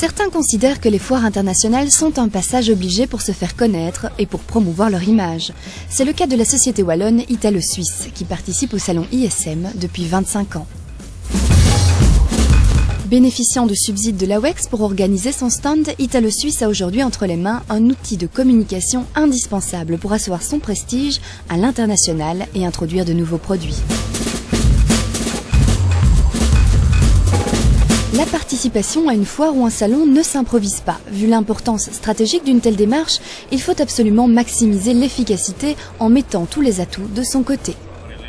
Certains considèrent que les foires internationales sont un passage obligé pour se faire connaître et pour promouvoir leur image. C'est le cas de la société wallonne Italo-Suisse, qui participe au salon ISM depuis 25 ans. Bénéficiant de subsides de l'AWEX pour organiser son stand, Italo-Suisse a aujourd'hui entre les mains un outil de communication indispensable pour asseoir son prestige à l'international et introduire de nouveaux produits. La participation à une foire ou un salon ne s'improvise pas. Vu l'importance stratégique d'une telle démarche, il faut absolument maximiser l'efficacité en mettant tous les atouts de son côté.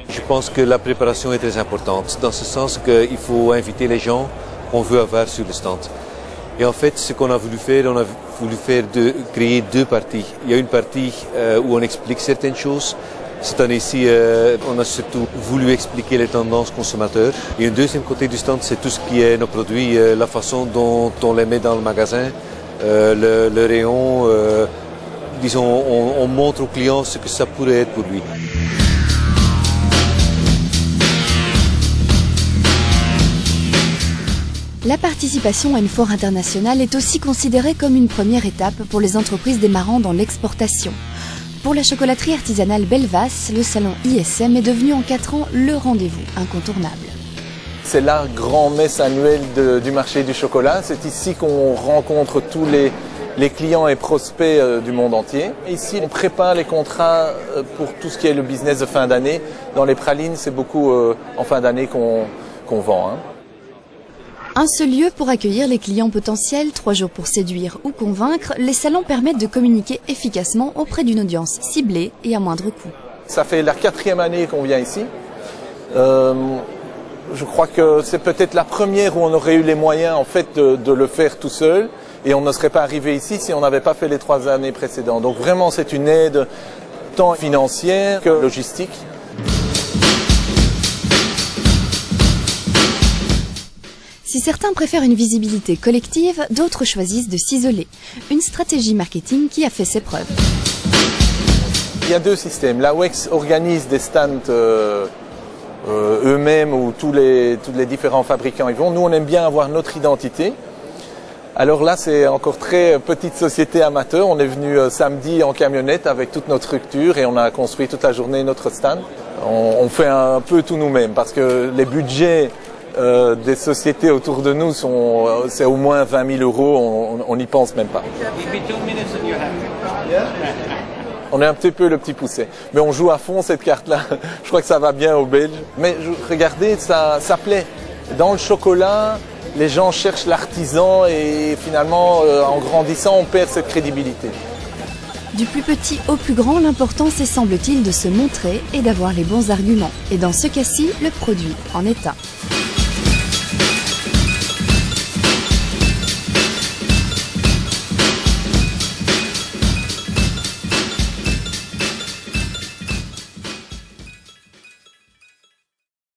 Je pense que la préparation est très importante, dans ce sens qu'il faut inviter les gens qu'on veut avoir sur le stand. Et en fait, ce qu'on a voulu faire, on a voulu créer deux parties. Il y a une partie où on explique certaines choses. Cette année-ci, on a surtout voulu expliquer les tendances consommateurs. Et un deuxième côté du stand, c'est tout ce qui est nos produits, la façon dont on les met dans le magasin, le rayon. Disons, on montre au client ce que ça pourrait être pour lui. La participation à une foire internationale est aussi considérée comme une première étape pour les entreprises démarrant dans l'exportation. Pour la chocolaterie artisanale Belvas, le salon ISM est devenu en 4 ans le rendez-vous incontournable. C'est la grande messe annuelle du marché du chocolat. C'est ici qu'on rencontre tous les clients et prospects du monde entier. Ici, on prépare les contrats pour tout ce qui est le business de fin d'année. Dans les pralines, c'est beaucoup en fin d'année qu'on vend. Un seul lieu pour accueillir les clients potentiels, 3 jours pour séduire ou convaincre, les salons permettent de communiquer efficacement auprès d'une audience ciblée et à moindre coût. Ça fait la 4e année qu'on vient ici. Je crois que c'est peut-être la première où on aurait eu les moyens en fait de le faire tout seul et on ne serait pas arrivé ici si on n'avait pas fait les 3 années précédentes. Donc vraiment c'est une aide tant financière que logistique. Si certains préfèrent une visibilité collective, d'autres choisissent de s'isoler. Une stratégie marketing qui a fait ses preuves. Il y a 2 systèmes. L'AWEX organise des stands eux-mêmes où tous les différents fabricants y vont. Nous, on aime bien avoir notre identité. Alors là, c'est encore très petite société amateur. On est venu samedi en camionnette avec toute notre structure et on a construit toute la journée notre stand. On fait un peu tout nous-mêmes parce que les budgets des sociétés autour de nous c'est au moins 20 000 €, on n'y pense même pas. On est un petit peu le petit poucet, mais on joue à fond cette carte-là. Je crois que ça va bien aux Belges. Mais regardez, ça plaît. Dans le chocolat, les gens cherchent l'artisan et finalement, en grandissant, on perd cette crédibilité. Du plus petit au plus grand, l'important c'est semble-t-il de se montrer et d'avoir les bons arguments. Et dans ce cas-ci, le produit en est un.